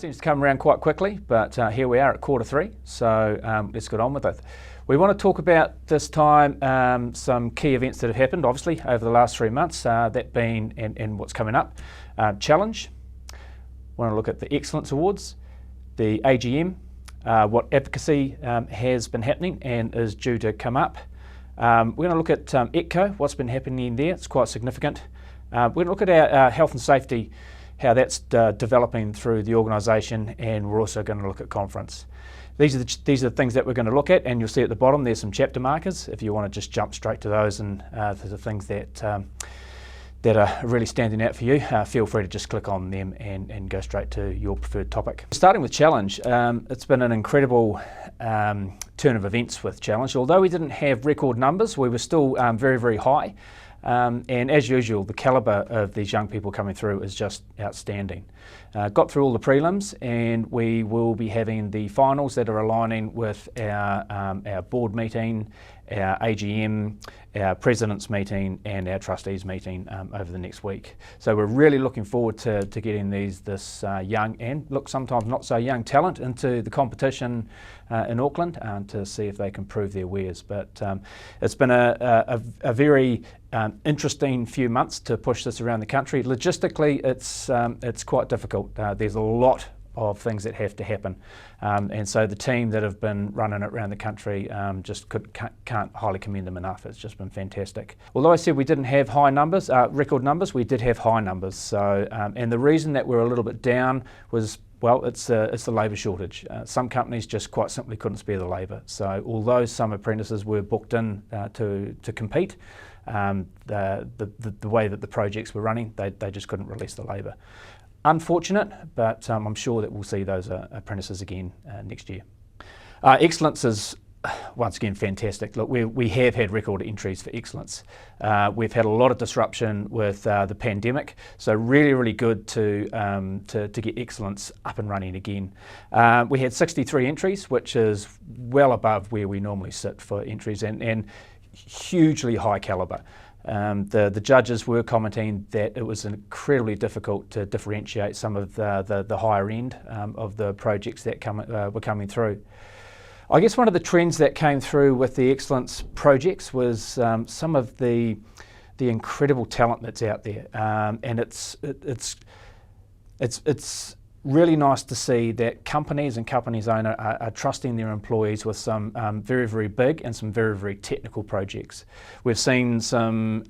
Seems to come around quite quickly, but here we are at Q3, so let's get on with it. We want to talk about this time some key events that have happened, obviously, over the last 3 months, that being, and what's coming up. Challenge, want to look at the Excellence Awards, the AGM, what Advocacy has been happening and is due to come up. We're going to look at Etco, what's been happening there, it's quite significant. We're going to look at our health and safety, how that's developing through the organisation, and we're also going to look at conference. These are the things that we're going to look at, and you'll see at the bottom there's some chapter markers. If you want to just jump straight to those and to the things that are really standing out for you, feel free to just click on them and go straight to your preferred topic. Starting with Challenge, it's been an incredible turn of events with Challenge. Although we didn't have record numbers, we were still very, very high. And as usual, the calibre of these young people coming through is just outstanding. Got through all the prelims, and we will be having the finals that are aligning with our board meeting, our AGM, our president's meeting, and our trustees meeting over the next week. So we're really looking forward to getting this young and look sometimes not so young talent into the competition in Auckland to see if they can prove their wares. But it's been a very interesting few months to push this around the country. Logistically, it's quite difficult. There's a lot of things that have to happen, and so the team that have been running it around the country just can't highly commend them enough. It's just been fantastic. Although I said we didn't have high numbers, record numbers, we did have high numbers. So and the reason that we're a little bit down was, well, it's the labour shortage. Some companies just quite simply couldn't spare the labour. So although some apprentices were booked in to compete, the way that the projects were running, they just couldn't release the labour. Unfortunate, but I'm sure that we'll see those apprentices again next year. Excellence is once again fantastic. Look, we have had record entries for Excellence. We've had a lot of disruption with the pandemic, so really good to get Excellence up and running again. We had 63 entries, which is well above where we normally sit for entries, and hugely high calibre. The judges were commenting that it was incredibly difficult to differentiate some of the higher end of the projects that were coming through. I guess one of the trends that came through with the Excellence projects was some of the incredible talent that's out there, and it's really nice to see that companies and companies owner are trusting their employees with some very big and some very technical projects. We've seen some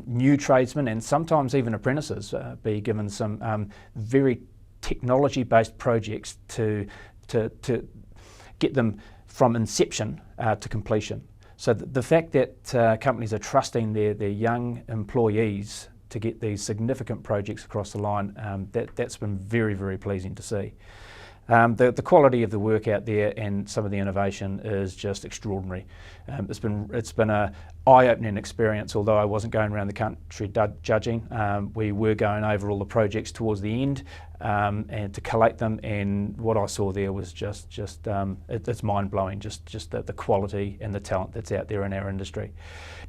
new tradesmen and sometimes even apprentices be given some very technology-based projects to get them from inception to completion. So the fact that companies are trusting their young employees to get these significant projects across the line, that's been very pleasing to see. The quality of the work out there and some of the innovation is just extraordinary. It's been an eye-opening experience. Although I wasn't going around the country judging, we were going over all the projects towards the end and to collate them, and what I saw there was it's mind-blowing, just the quality and the talent that's out there in our industry.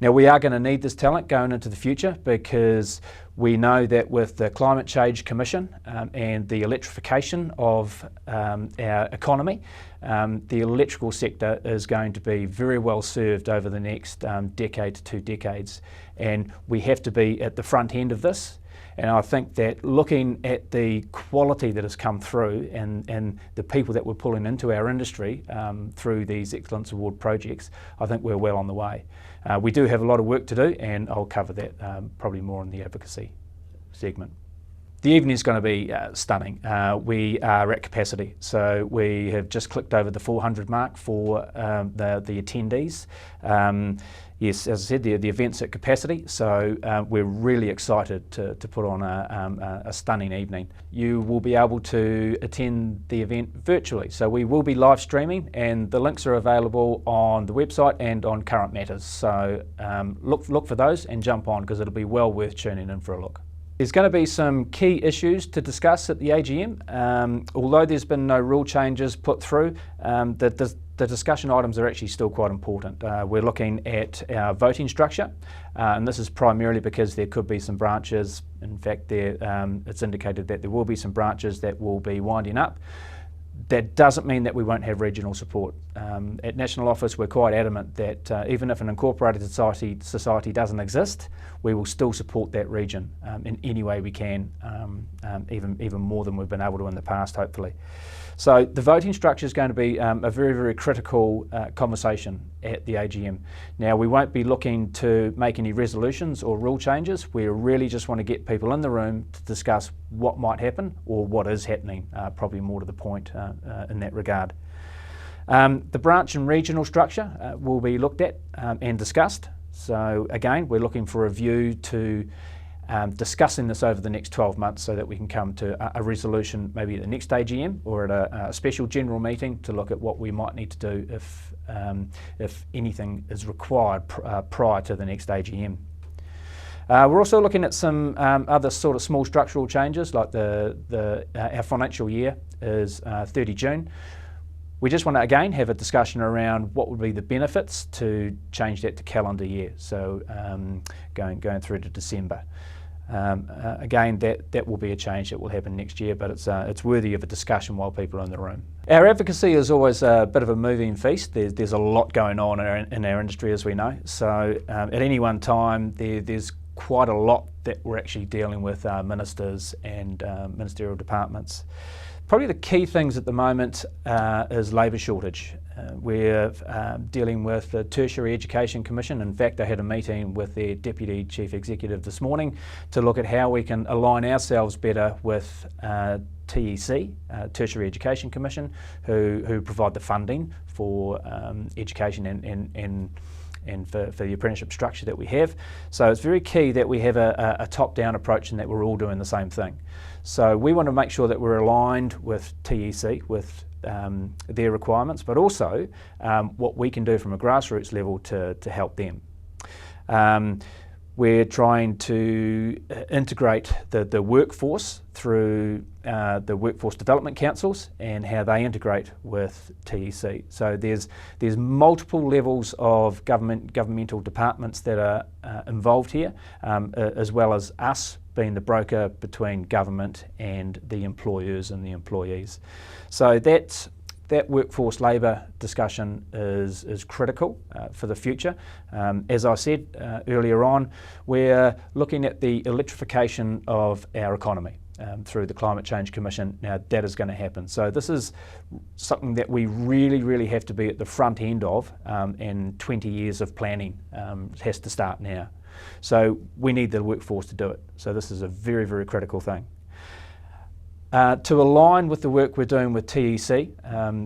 Now we are going to need this talent going into the future, because we know that with the Climate Change Commission and the electrification of our economy, the electrical sector is going to be very well served over the next decade to 2 decades, and we have to be at the front end of this. And I think that looking at the quality that has come through and the people that we're pulling into our industry through these Excellence Award projects, I think we're well on the way. We do have a lot of work to do, and I'll cover that probably more in the advocacy segment. The evening is going to be stunning. We are at capacity, so we have just clicked over the 400 mark for the attendees. Yes, as I said, the event's at capacity, so we're really excited to put on a stunning evening. You will be able to attend the event virtually, so we will be live streaming, and the links are available on the website and on Current Matters. So look for those and jump on, because it'll be well worth tuning in for a look. There's going to be some key issues to discuss at the AGM. Although there's been no rule changes put through, the the discussion items are actually still quite important. We're looking at our voting structure, and this is primarily because there could be some branches. In fact, it's indicated that there will be some branches that will be winding up. That doesn't mean that we won't have regional support. At National Office, we're quite adamant that even if an incorporated society doesn't exist, we will still support that region in any way we can, even more than we've been able to in the past, hopefully. So the voting structure is going to be a very, very critical conversation at the AGM. Now, we won't be looking to make any resolutions or rule changes. We really just want to get people in the room to discuss what might happen or what is happening, probably more to the point in that regard. The branch and regional structure will be looked at and discussed. So again, we're looking for a view to discussing this over the next 12 months so that we can come to a resolution maybe at the next AGM or at a special general meeting to look at what we might need to do if anything is required prior to the next AGM. We're also looking at some other sort of small structural changes, like our financial year is 30 June. We just want to again have a discussion around what would be the benefits to change that to calendar year, so going through to December. Again, that will be a change that will happen next year, but it's worthy of a discussion while people are in the room. Our advocacy is always a bit of a moving feast. There's a lot going on in our industry, as we know. So at any one time, there's quite a lot that we're actually dealing with ministers and ministerial departments. Probably the key things at the moment is labour shortage. We're dealing with the Tertiary Education Commission. In fact, I had a meeting with their Deputy Chief Executive this morning to look at how we can align ourselves better with TEC, Tertiary Education Commission, who provide the funding for education and for the apprenticeship structure that we have. So it's very key that we have a top-down approach and that we're all doing the same thing. So we want to make sure that we're aligned with TEC, with their requirements, but also what we can do from a grassroots level to help them. We're trying to integrate the workforce through the workforce development councils and how they integrate with TEC. So there's multiple levels of governmental departments that are involved here, as well as us being the broker between government and the employers and the employees. So that workforce labour discussion is critical for the future. As I said earlier on, we're looking at the electrification of our economy through the Climate Change Commission. Now that is going to happen. So this is something that we really, really have to be at the front end of, and 20 years of planning has to start now. So we need the workforce to do it. So this is a very, very critical thing. To align with the work we're doing with TEC,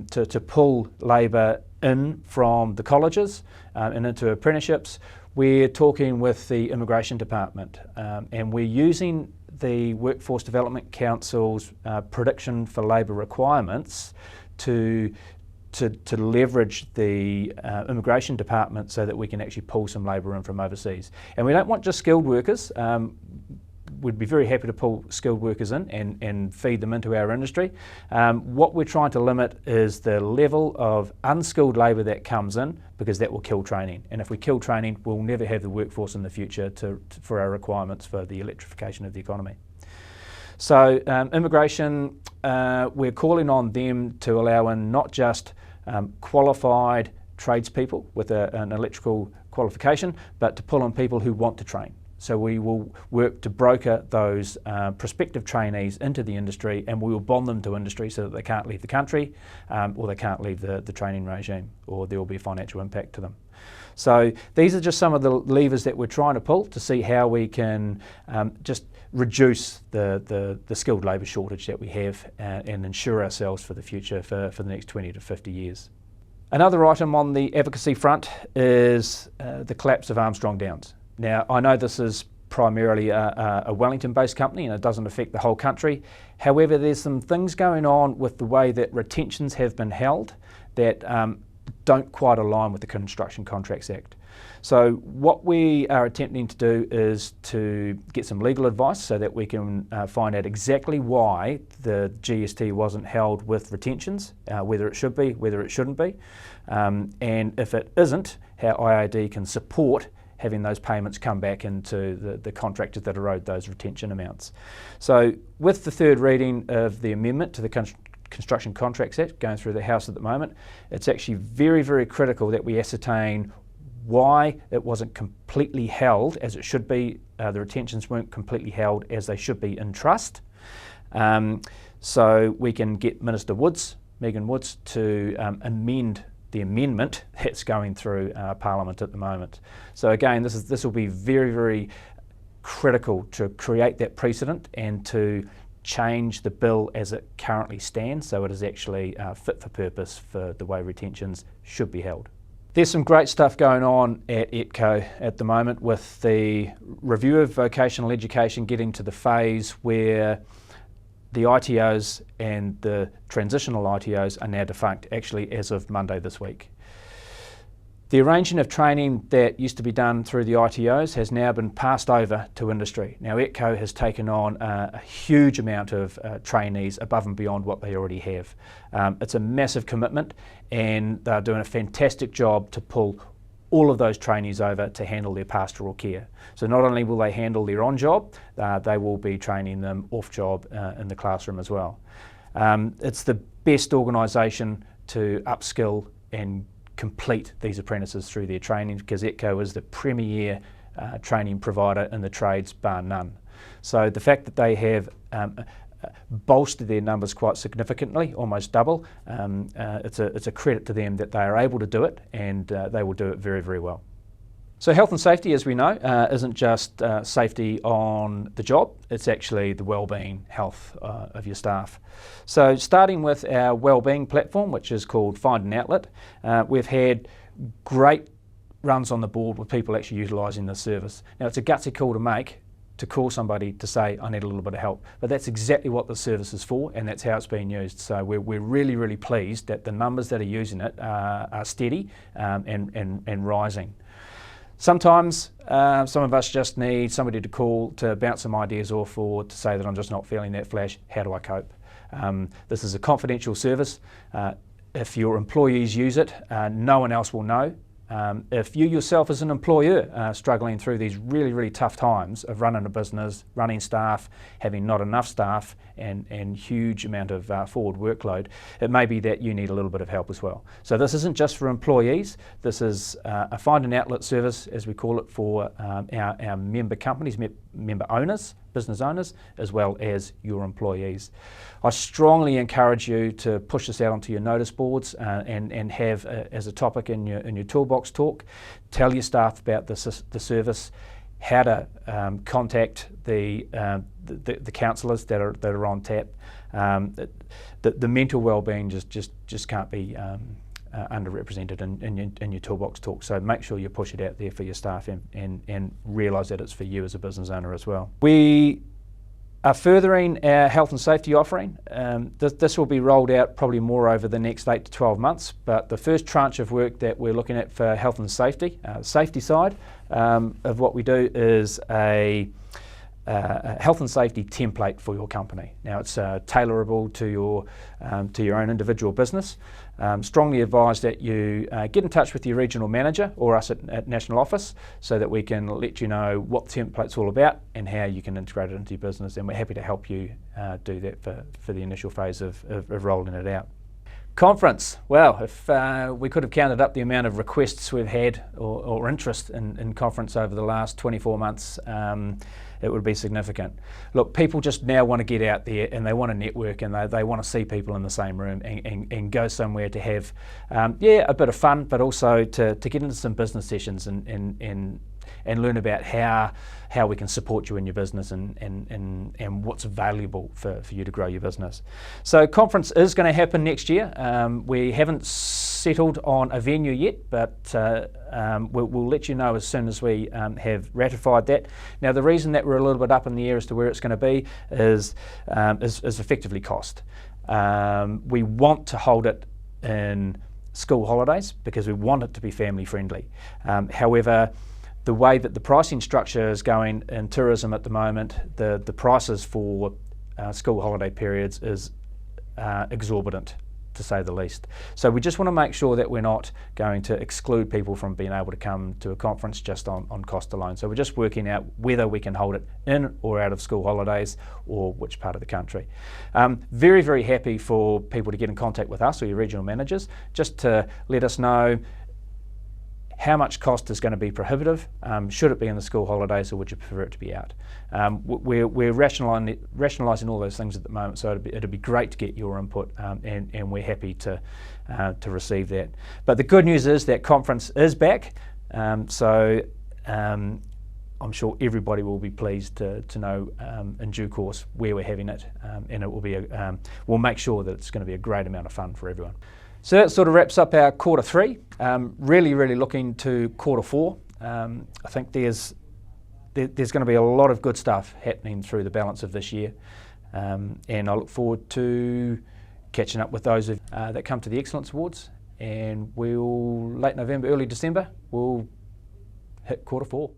to pull labour in from the colleges and into apprenticeships, we're talking with the Immigration Department, and we're using the Workforce Development Council's prediction for labour requirements to leverage the Immigration Department so that we can actually pull some labour in from overseas. And we don't want just skilled workers. We'd be very happy to pull skilled workers in and feed them into our industry. What we're trying to limit is the level of unskilled labour that comes in, because that will kill training. And if we kill training, we'll never have the workforce in the future for our requirements for the electrification of the economy. So immigration, we're calling on them to allow in not just qualified tradespeople with an electrical qualification, but to pull on people who want to train. So we will work to broker those prospective trainees into the industry, and we will bond them to industry so that they can't leave the country or they can't leave the training regime, or there will be a financial impact to them. So these are just some of the levers that we're trying to pull to see how we can just reduce the skilled labour shortage that we have and ensure ourselves for the future for the next 20 to 50 years. Another item on the advocacy front is the collapse of Armstrong Downs. Now, I know this is primarily a Wellington-based company and it doesn't affect the whole country. However, there's some things going on with the way that retentions have been held that don't quite align with the Construction Contracts Act. So what we are attempting to do is to get some legal advice so that we can find out exactly why the GST wasn't held with retentions, whether it should be, whether it shouldn't be, and if it isn't, how IAD can support having those payments come back into the contractors that are owed those retention amounts. So with the third reading of the amendment to the Construction Contracts Act going through the House at the moment, it's actually very, very critical that we ascertain why it wasn't completely held as it should be, the retentions weren't completely held as they should be in trust. So we can get Megan Woods, to amend the amendment that's going through Parliament at the moment. So again, this will be very, very critical to create that precedent and to change the bill as it currently stands so it is actually fit for purpose for the way retentions should be held. There's some great stuff going on at Etco at the moment with the review of vocational education getting to the phase where the ITOs and the transitional ITOs are now defunct, actually as of Monday this week. The arrangement of training that used to be done through the ITOs has now been passed over to industry. Now Etco has taken on a huge amount of trainees above and beyond what they already have. It's a massive commitment and they're doing a fantastic job to pull all of those trainees over to handle their pastoral care. So not only will they handle their on-job, they will be training them off-job in the classroom as well. It's the best organisation to upskill and complete these apprentices through their training because Etco is the premier training provider in the trades bar none. So the fact that they have bolstered their numbers quite significantly, almost double, it's a credit to them that they are able to do it and they will do it very, very well. So health and safety, as we know, isn't just safety on the job, it's actually the wellbeing health of your staff. So starting with our wellbeing platform, which is called Find an Outlet, we've had great runs on the board with people actually utilising the service. Now it's a gutsy call to make, to call somebody to say, I need a little bit of help. But that's exactly what the service is for and that's how it's being used. So we're really, really pleased that the numbers that are using it are steady and rising. Sometimes some of us just need somebody to call to bounce some ideas off or to say that I'm just not feeling that flash, how do I cope? This is a confidential service. If your employees use it, no one else will know. If you yourself as an employer struggling through these really, really tough times of running a business, running staff, having not enough staff and huge amount of forward workload, it may be that you need a little bit of help as well. So this isn't just for employees, this is a find an outlet service as we call it for our member companies, member owners, business owners, as well as your employees. I strongly encourage you to push this out onto your notice boards and have as a topic in your toolbox talk. Tell your staff about the service, how to contact the counsellors that are on tap. The mental wellbeing just can't be underrepresented in your toolbox talk. So make sure you push it out there for your staff and realise that it's for you as a business owner as well. We are furthering our health and safety offering. This will be rolled out probably more over the next 8 to 12 months, but the first tranche of work that we're looking at for health and safety, safety side of what we do is a health and safety template for your company. Now it's tailorable to your own individual business. Strongly advise that you get in touch with your regional manager or us at National Office so that we can let you know what the template's all about and how you can integrate it into your business, and we're happy to help you do that for the initial phase of rolling it out. Conference. Well, if we could have counted up the amount of requests we've had or interest in conference over the last 24 months, it would be significant. Look, people just now want to get out there and they want to network and they want to see people in the same room and go somewhere to have, a bit of fun, but also to get into some business sessions and learn about how we can support you in your business and what's valuable for you to grow your business. So conference is going to happen next year. We haven't settled on a venue yet, but we'll let you know as soon as we have ratified that. Now the reason that we're a little bit up in the air as to where it's going to be is effectively cost. We want to hold it in school holidays because we want it to be family friendly. However, the way that the pricing structure is going in tourism at the moment, the prices for school holiday periods is exorbitant, to say the least. So we just want to make sure that we're not going to exclude people from being able to come to a conference just on cost alone. So we're just working out whether we can hold it in or out of school holidays or which part of the country. Very, very happy for people to get in contact with us or your regional managers just to let us know how much cost is going to be prohibitive. Should it be in the school holidays or would you prefer it to be out? We're rationalising all those things at the moment, so it'd be great to get your input, and we're happy to receive that. But the good news is that conference is back, so I'm sure everybody will be pleased to know in due course where we're having it, and it will be we'll make sure that it's going to be a great amount of fun for everyone. So that sort of wraps up our quarter three. Really looking to quarter four. I think there's going to be a lot of good stuff happening through the balance of this year, and I look forward to catching up with those that come to the Excellence Awards, and we'll, late November, early December, we'll hit quarter four.